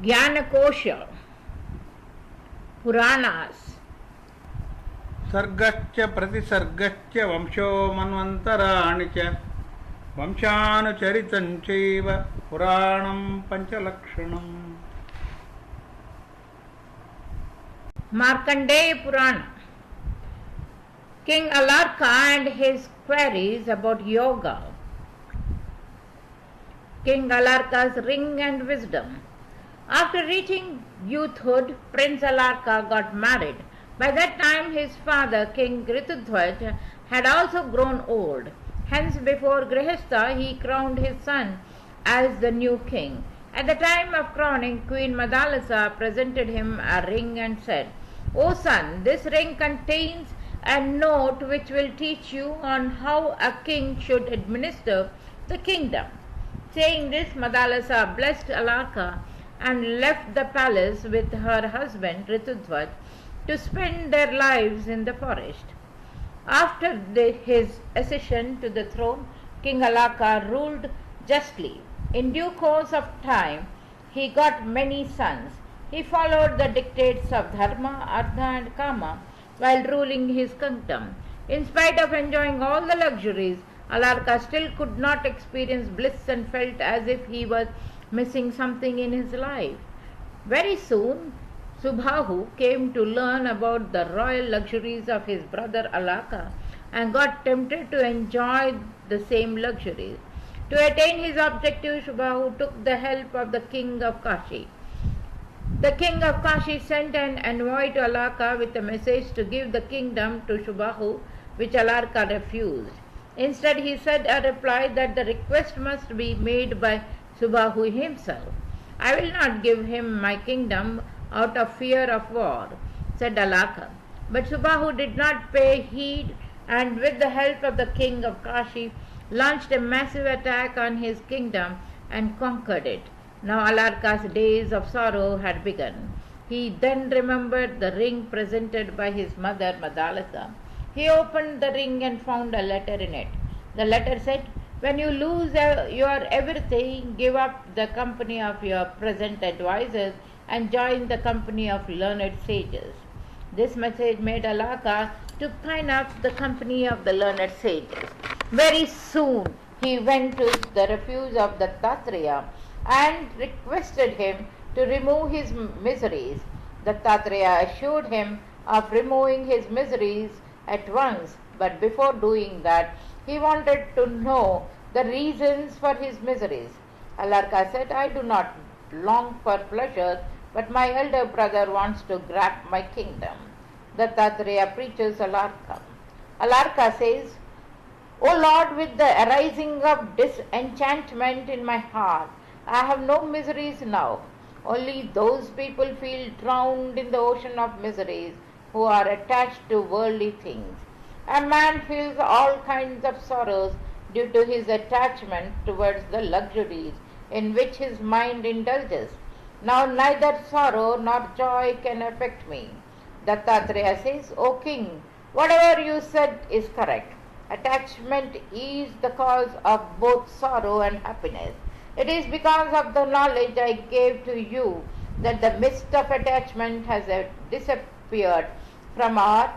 Jnanakosha, Puranas. सर्गश्च प्रतिसर्गश्च वंशो मन्वन्तराणि च वंशानुचरितं चैव पुराणं पञ्चलक्षणम्. Markandeya Purana. King Alarka and his queries about yoga. King Alarka's ring and wisdom. After reaching youthhood, Prince Alarka got married. By that time his father, King Ritudhwaj, had also grown old. Hence before Grihastha he crowned his son as the new king. At the time of crowning, Queen Madalasa presented him a ring and said, "O son, this ring contains a note which will teach you on how a king should administer the kingdom." Saying this, Madalasa blessed Alarka and left the palace with her husband Ritudhwaj to spend their lives in the forest. After his accession to the throne, King Alarka ruled justly. In due course of time, he got many sons. He followed the dictates of Dharma, Artha and Kama while ruling his kingdom. In spite of enjoying all the luxuries, Alarka still could not experience bliss and felt as if he was missing something in his life. Very soon, Subhahu came to learn about the royal luxuries of his brother Alaka and got tempted to enjoy the same luxuries. To attain his objective, Subhahu took the help of the king of Kashi. The king of Kashi sent an envoy to Alaka with a message to give the kingdom to Subhahu, which Alarka refused. Instead, he sent a reply that the request must be made by Subhahu himself. "I will not give him my kingdom out of fear of war," said Alaka. But Subhahu did not pay heed and with the help of the king of Kashi launched a massive attack on his kingdom and conquered it. Now Alarka's days of sorrow had begun. He then remembered the ring presented by his mother Madalasa. He opened the ring and found a letter in it. The letter said, "When you lose your everything, give up the company of your present advisers and join the company of learned sages." This message made Alaka to pine up the company of the learned sages. Very soon he went to the refuge of the Dattatreya and requested him to remove his miseries. Dattatreya assured him of removing his miseries at once, but before doing that, he wanted to know the reasons for his miseries. Alarka said, "I do not long for pleasure, but my elder brother wants to grab my kingdom." Dattatreya preaches Alarka. Alarka says, "O Lord, with the arising of disenchantment in my heart, I have no miseries now. Only those people feel drowned in the ocean of miseries who are attached to worldly things. A man feels all kinds of sorrows due to his attachment towards the luxuries in which his mind indulges. Now neither sorrow nor joy can affect me." Dattatreya says, "O king, whatever you said is correct. Attachment is the cause of both sorrow and happiness. It is because of the knowledge I gave to you that the mist of attachment has disappeared from our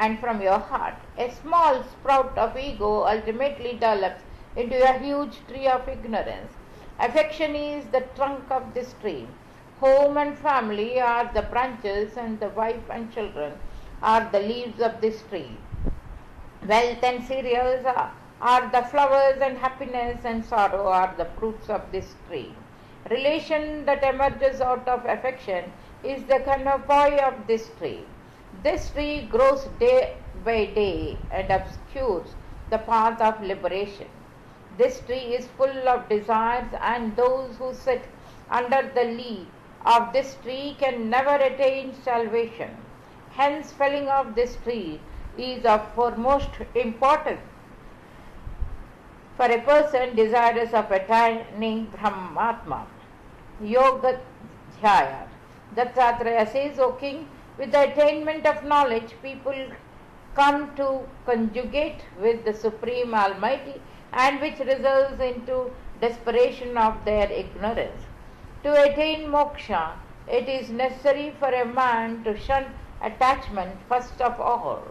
and from your heart. A small sprout of ego ultimately develops into a huge tree of ignorance. Affection is the trunk of this tree. Home and family are the branches, and the wife and children are the leaves of this tree. Wealth and cereals are the flowers, and happiness and sorrow are the fruits of this tree. Relation that emerges out of affection is the canopy of this tree. This tree grows day by day and obscures the path of liberation. This tree is full of desires, and those who sit under the lee of this tree can never attain salvation. Hence, felling of this tree is of foremost importance for a person desirous of attaining Brahmatma. Yoga Dhyaya. Dattatreya says, "O king, with the attainment of knowledge, people come to conjugate with the Supreme Almighty, and which results into desperation of their ignorance. To attain moksha, it is necessary for a man to shun attachment first of all.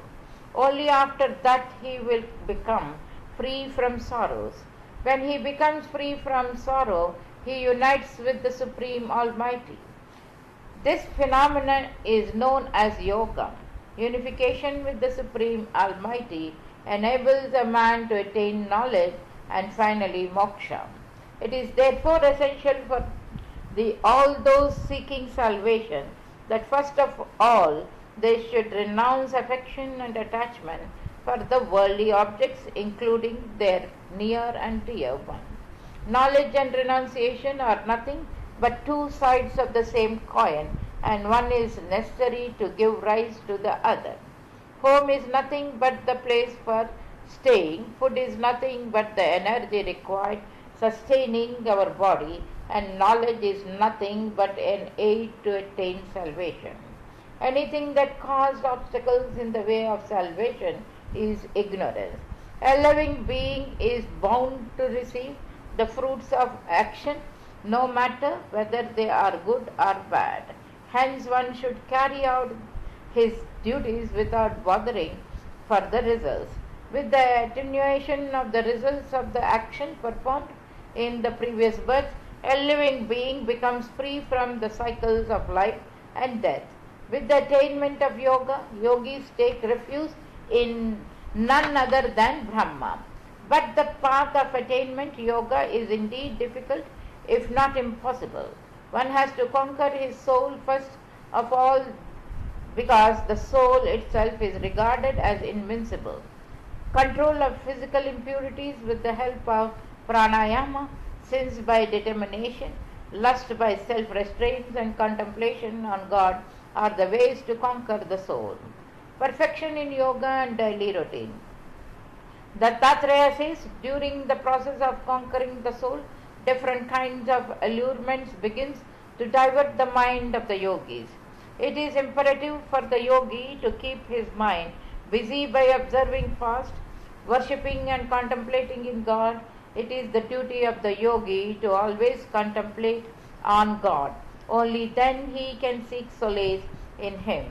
Only after that he will become free from sorrows. When he becomes free from sorrow, he unites with the Supreme Almighty. This phenomenon is known as yoga. Unification with the Supreme Almighty enables a man to attain knowledge and finally moksha. It is therefore essential for all those seeking salvation that first of all they should renounce affection and attachment for the worldly objects, including their near and dear ones. Knowledge and renunciation are nothing but two sides of the same coin, and one is necessary to give rise to the other. Home is nothing but the place for staying, food is nothing but the energy required sustaining our body, and knowledge is nothing but an aid to attain salvation. Anything that caused obstacles in the way of salvation is ignorance. A living being is bound to receive the fruits of action, no matter whether they are good or bad. Hence, one should carry out his duties without bothering for the results. With the attenuation of the results of the action performed in the previous birth, a living being becomes free from the cycles of life and death. With the attainment of yoga, yogis take refuge in none other than Brahma. But the path of attainment, yoga, is indeed difficult, if not impossible. One has to conquer his soul first of all, because the soul itself is regarded as invincible. Control of physical impurities with the help of pranayama, sins by determination, lust by self-restraints, and contemplation on God are the ways to conquer the soul. Perfection in yoga and daily routine. Dattatreya says, during the process of conquering the soul, different kinds of allurements begins to divert the mind of the yogis. It is imperative for the yogi to keep his mind busy by observing fast, worshipping and contemplating in God. It is the duty of the yogi to always contemplate on God. Only then he can seek solace in Him.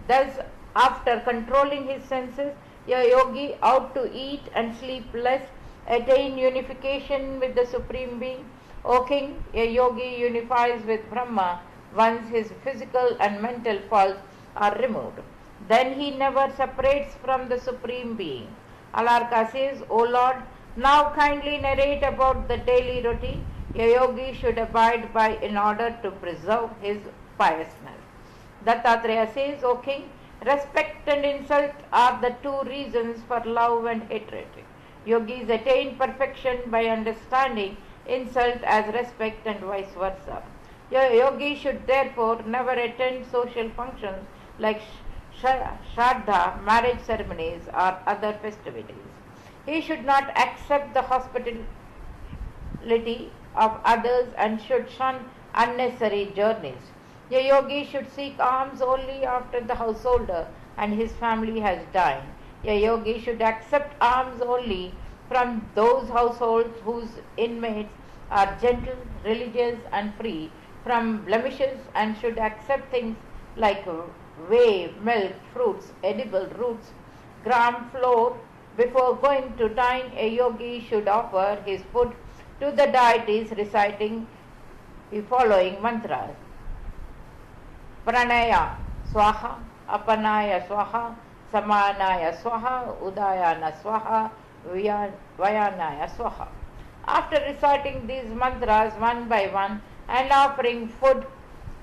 Thus, after controlling his senses, a yogi ought to eat and sleep less, attain unification with the Supreme Being. O King, a yogi unifies with Brahma once his physical and mental faults are removed. Then he never separates from the Supreme Being. Alarka says, O Lord, now kindly narrate about the daily routine a yogi should abide by in order to preserve his piousness. Dattatreya says, O King, respect and insult are the two reasons for love and hatred. Yogis attain perfection by understanding insult as respect and vice versa. A yogi should therefore never attend social functions like shraddha, marriage ceremonies, or other festivities. He should not accept the hospitality of others and should shun unnecessary journeys. A yogi should seek alms only after the householder and his family has died. A yogi should accept alms only from those households whose inmates are gentle, religious, and free from blemishes, and should accept things like whey, milk, fruits, edible roots, gram flour. Before going to dine, a yogi should offer his food to the deities reciting the following mantras. Pranaya swaha, apanaya swaha, samanaya swaha, udayana swaha, vayanaya swaha. After reciting these mantras one by one and offering food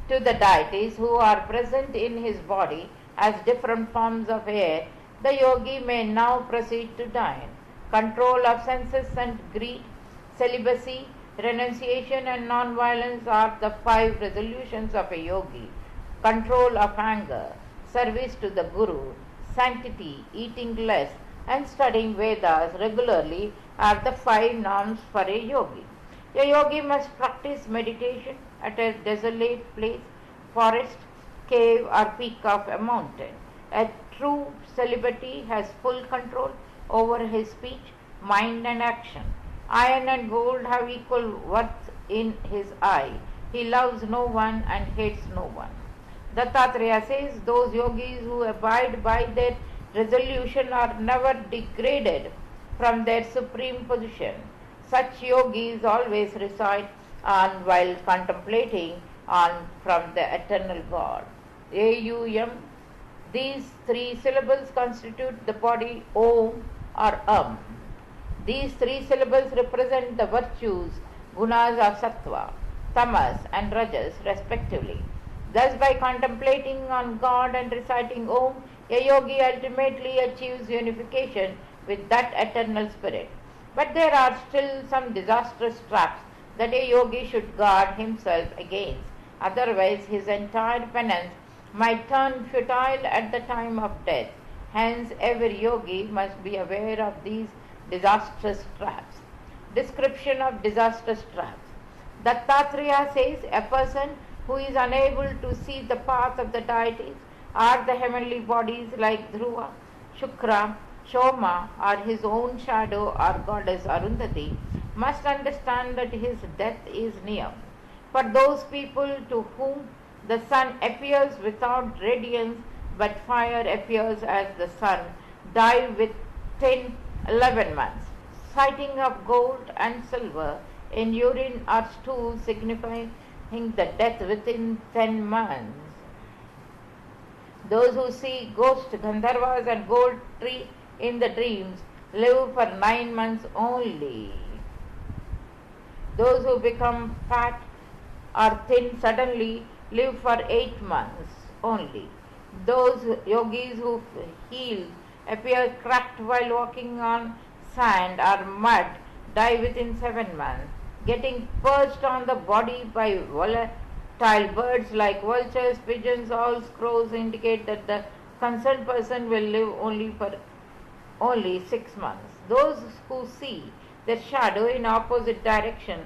to the deities who are present in his body as different forms of air, the yogi may now proceed to dine. Control of senses and greed, celibacy, renunciation and non-violence are the 5 resolutions of a yogi. Control of anger, service to the Guru, sanctity, eating less, and studying Vedas regularly are the 5 norms for a yogi. A yogi must practice meditation at a desolate place, forest, cave, or peak of a mountain. A true celibate has full control over his speech, mind, and action. Iron and gold have equal worth in his eye. He loves no one and hates no one. Dattatreya says those yogis who abide by their resolution are never degraded from their supreme position. Such yogis always recite on while contemplating on from the eternal God. Aum. These three syllables constitute the body Om or These three syllables represent the virtues, gunas of sattva, tamas and rajas respectively. Thus by contemplating on God and reciting Om, a yogi ultimately achieves unification with that eternal spirit. But there are still some disastrous traps that a yogi should guard himself against. Otherwise his entire penance might turn futile at the time of death. Hence every yogi must be aware of these disastrous traps. Description of disastrous traps. Dattatreya says a person who is unable to see the path of the deities or the heavenly bodies like Dhruva, Shukra, Shoma or his own shadow or goddess Arundhati must understand that his death is near. For those people to whom the sun appears without radiance but fire appears as the sun die within 11 months. Sighting of gold and silver in urine or stool signifying the death within 10 months. Those who see ghost Gandharvas and gold tree in the dreams live for 9 months only. Those who become fat or thin suddenly live for 8 months only. Those yogis who heal appear cracked while walking on sand or mud die within 7 months. Getting perched on the body by volatile birds like vultures, pigeons, owls, crows indicate that the concerned person will live only 6 months. Those who see their shadow in opposite direction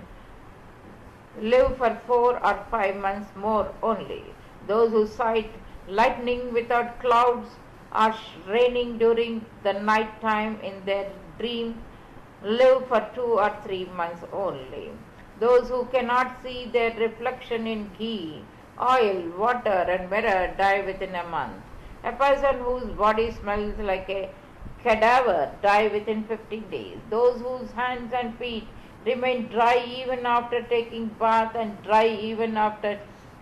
live for 4 or 5 months more only. Those who sight lightning without clouds or raining during the night time in their dream live for 2 or 3 months only. Those who cannot see their reflection in ghee, oil, water and mirror die within a month. A person whose body smells like a cadaver die within 15 days. Those whose hands and feet remain dry even after taking bath and dry even after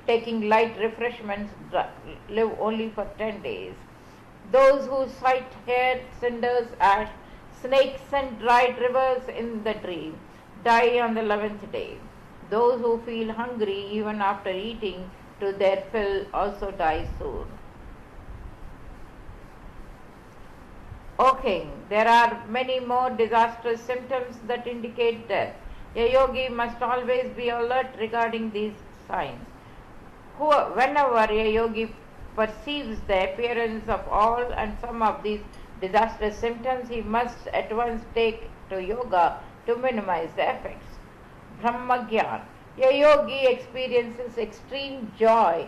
taking light refreshments live only for 10 days. Those who sight hair, cinders, ash, snakes and dried rivers in the dream die on the 11th day. Those who feel hungry even after eating to their fill also die soon. O king, there are many more disastrous symptoms that indicate death. A yogi must always be alert regarding these signs. Whenever a yogi perceives the appearance of all and some of these disastrous symptoms, he must at once take to yoga to minimize the effects. Brahmagyan. A yogi experiences extreme joy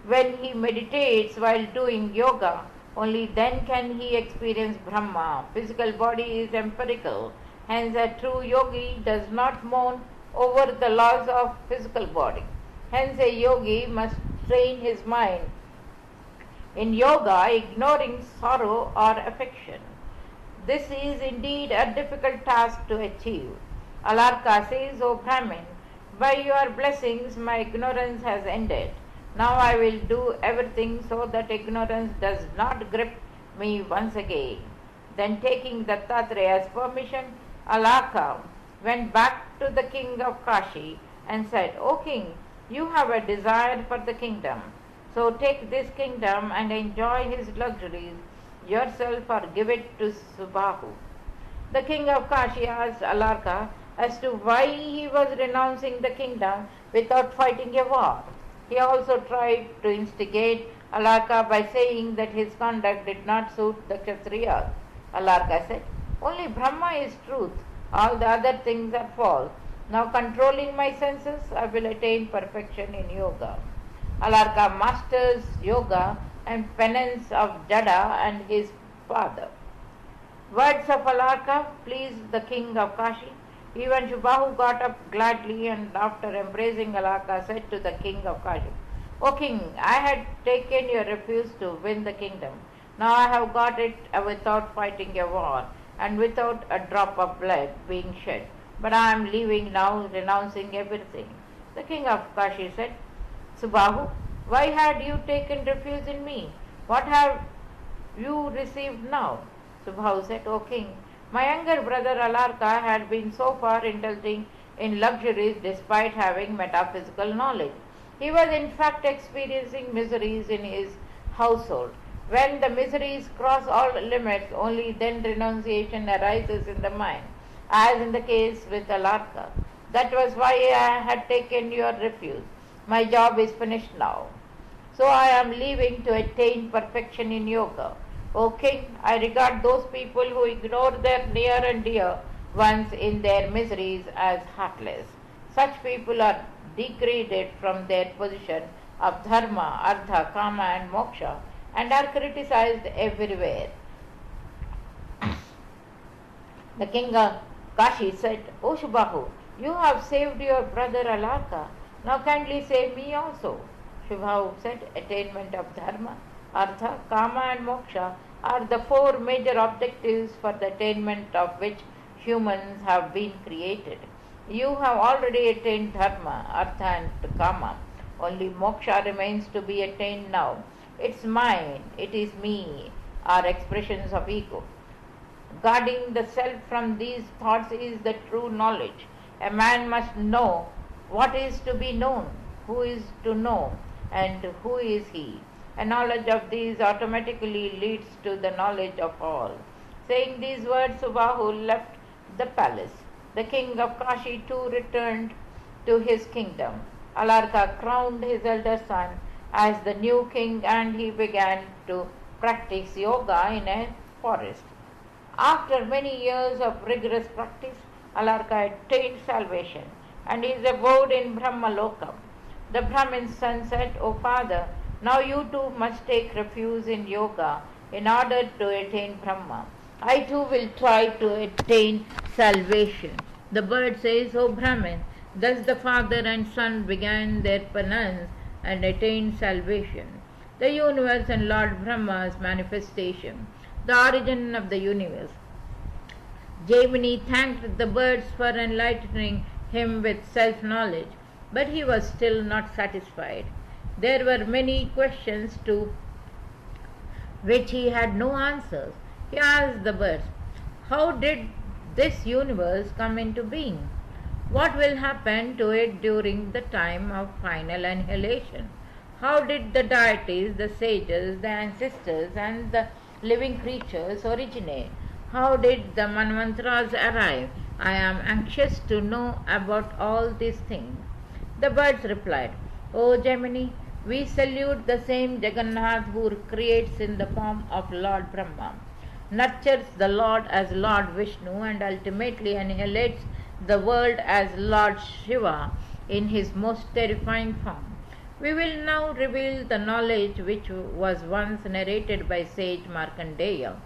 when he meditates while doing yoga. Only then can he experience Brahma. Physical body is empirical. Hence a true yogi does not mourn over the loss of physical body. Hence a yogi must train his mind in yoga, ignoring sorrow or affection. This is indeed a difficult task to achieve. Alarka says, O Brahmin, by your blessings my ignorance has ended. Now I will do everything so that ignorance does not grip me once again. Then taking Dattatreya's permission, Alarka went back to the king of Kashi and said, O king, you have a desire for the kingdom. So take this kingdom and enjoy his luxuries yourself or give it to Subahu. The king of Kashi asked Alarka as to why he was renouncing the kingdom without fighting a war. He also tried to instigate Alarka by saying that his conduct did not suit the Kshatriyas. Alarka said, only Brahma is truth, all the other things are false. Now controlling my senses, I will attain perfection in yoga. Alarka masters yoga and penance of Jada and his father. Words of Alarka pleased the king of Kashi. Even Shubahu got up gladly and after embracing Alaka said to the king of Kashi, O king, I had taken your refuse to win the kingdom. Now I have got it without fighting a war and without a drop of blood being shed. But I am leaving now, renouncing everything. The king of Kashi said, Subahu, why had you taken refuge in me? What have you received now? Subhahu said, O king, my younger brother Alarka had been so far indulging in luxuries despite having metaphysical knowledge. He was in fact experiencing miseries in his household. When the miseries cross all limits, only then renunciation arises in the mind, as in the case with Alarka. That was why I had taken your refuge. My job is finished now. So I am leaving to attain perfection in yoga. O king, I regard those people who ignore their near and dear ones in their miseries as heartless. Such people are degraded from their position of dharma, artha, kama and moksha and are criticized everywhere. The king of Kashi said, O Shubahu, you have saved your brother Alarka. Now kindly save me also. Shubahu said, attainment of dharma, artha, kama and moksha are the four major objectives for the attainment of which humans have been created. You have already attained dharma, artha and kama. Only moksha remains to be attained now. It's mine, it is me, are expressions of ego. Guarding the self from these thoughts is the true knowledge. A man must know what is to be known, who is to know, and who is he. A knowledge of these automatically leads to the knowledge of all. Saying these words, Subahu left the palace. The king of Kashi too returned to his kingdom. Alarka crowned his elder son as the new king and he began to practice yoga in a forest. After many years of rigorous practice, Alarka attained salvation and is abode in Brahmalokam. The Brahmin's son said, O father, now you too must take refuge in yoga in order to attain Brahma. I too will try to attain salvation. The bird says, O Brahmin, thus the father and son began their penance and attained salvation. The universe and Lord Brahma's manifestation, the origin of the universe. Jaimini thanked the birds for enlightening him with self-knowledge, but he was still not satisfied. There were many questions to which he had no answers. He asked the birds, how did this universe come into being? What will happen to it during the time of final annihilation? How did the deities, the sages, the ancestors and the living creatures originate? How did the Manvantras arrive? I am anxious to know about all these things. The birds replied, O Gemini, we salute the same Jagannath who creates in the form of Lord Brahma, nurtures the Lord as Lord Vishnu and ultimately annihilates the world as Lord Shiva in his most terrifying form. We will now reveal the knowledge which was once narrated by sage Markendeya.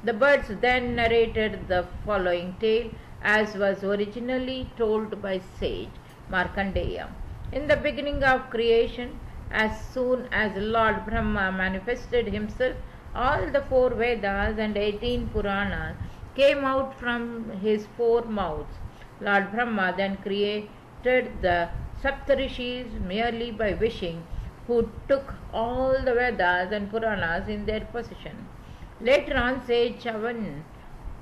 The birds then narrated the following tale as was originally told by sage Markendeya. In the beginning of creation, as soon as Lord Brahma manifested himself, all the 4 Vedas and 18 Puranas came out from his 4 mouths. Lord Brahma then created the Saptarishis merely by wishing, who took all the Vedas and Puranas in their possession. Later on, sage Chavan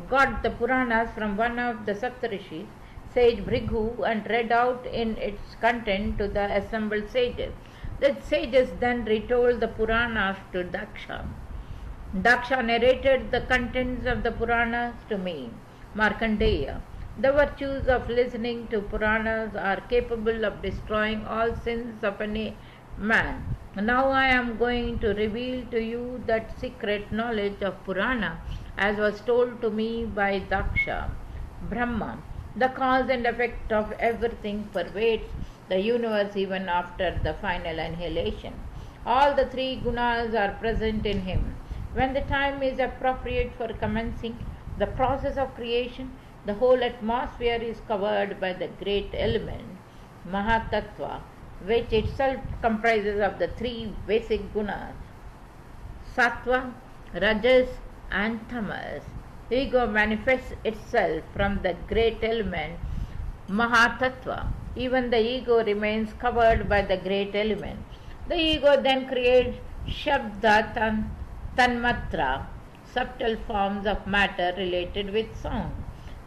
got the Puranas from one of the Saptarishis, sage Brighu, and read out in its content to the assembled sages. The sages then retold the Puranas to Daksha. Daksha narrated the contents of the Puranas to me, Markandeya. The virtues of listening to Puranas are capable of destroying all sins of any man. Now I am going to reveal to you that secret knowledge of Purana as was told to me by Daksha. Brahma, the cause and effect of everything, pervades the universe even after the final annihilation. All the 3 gunas are present in him. When the time is appropriate for commencing the process of creation, The whole atmosphere is covered by the great element, Mahatattva, which itself comprises of the three basic gunas, Sattva, Rajas, and Tamas. Ego manifests itself from the great element, Mahatattva. Even the ego remains covered by the great element. The ego then creates Shabda Tanmatra, subtle forms of matter related with sound.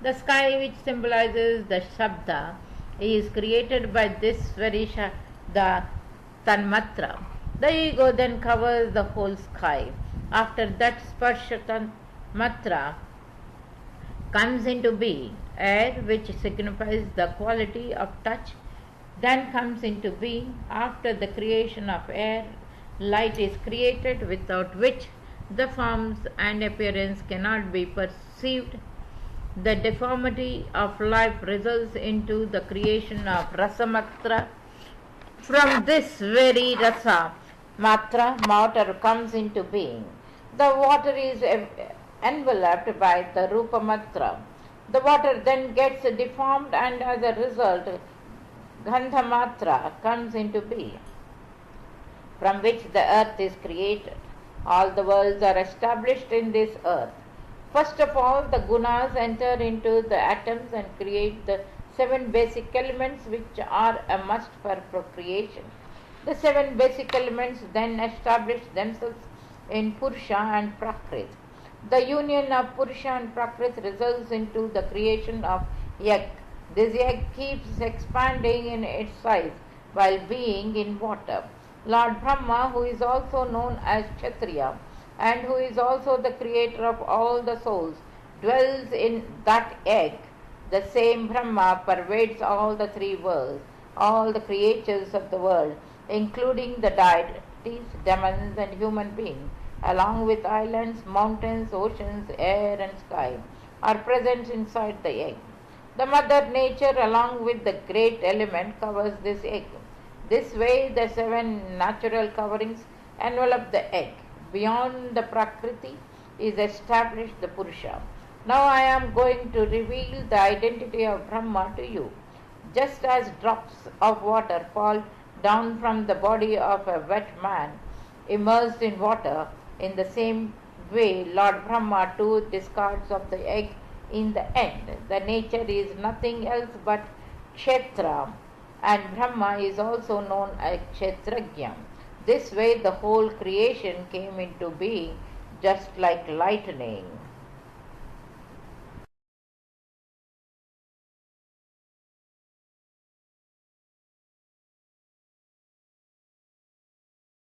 The sky, which symbolizes the Shabda, is created by this very Shabda Tanmatra. The ego then covers the whole sky. After that, Sparsha Tanmatra comes into being. Air, which signifies the quality of touch, then comes into being. After the creation of air, light is created, without which the forms and appearance cannot be perceived. The deformity of life results into the creation of Rasamatra. From this very Rasa Matra, water comes into being. The water is enveloped by the Rupa Matra. The water then gets deformed, and as a result, Gandha Matra comes into being, from which the earth is created. All the worlds are established in this earth. First of all, the gunas enter into the atoms and create the 7 basic elements which are a must for procreation. The 7 basic elements then establish themselves in Purusha and Prakrit. The union of Purusha and Prakrit results into the creation of egg. This egg keeps expanding in its size while being in water. Lord Brahma, who is also known as Kshatriya and who is also the creator of all the souls, dwells in that egg. The same Brahma pervades all the 3 worlds, all the creatures of the world, including the deities, demons, and human beings, along with islands, mountains, oceans, air, and sky, are present inside the egg. The Mother Nature, along with the great element, covers this egg. This way, the 7 natural coverings envelop the egg. Beyond the Prakriti is established the Purusha. Now I am going to reveal the identity of Brahma to you. Just as drops of water fall down from the body of a wet man immersed in water, in the same way Lord Brahma too discards of the egg in the end. The nature is nothing else but Kshetra, and Brahma is also known as Kshetrajna. This way the whole creation came into being just like lightning.